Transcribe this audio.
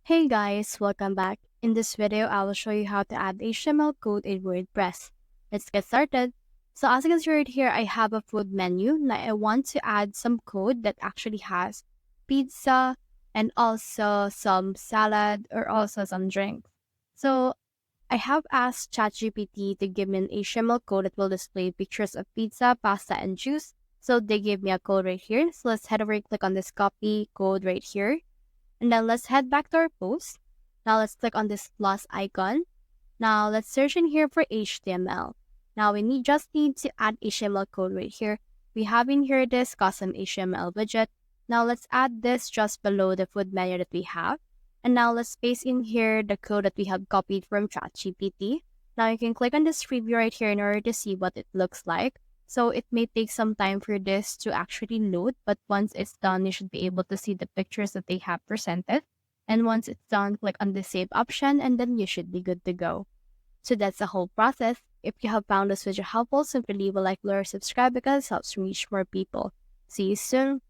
Hey guys, welcome back. In this video, I will show you how to add HTML code in WordPress. Let's get started. So as you can see right here, I have a food menu. Now I want to add some code that actually has pizza and also some salad or also some drinks. So I have asked ChatGPT to give me an HTML code that will display pictures of pizza, pasta, and juice. So they gave me a code right here. So let's head over and click on this copy code right here. And then let's head back to our post. Now let's click on this plus icon. Now let's search in here for HTML. Now we just need to add HTML code right here. We have in here this custom HTML widget. Now let's add this just below the food menu that we have. And now let's paste in here the code that we have copied from ChatGPT. Now you can click on this preview right here in order to see what it looks like. So it may take some time for this to actually load, but once it's done, you should be able to see the pictures that they have presented. And once it's done, click on the save option and then you should be good to go. So that's the whole process. If you have found this video helpful, simply leave a like, below, or subscribe because it helps reach more people. See you soon.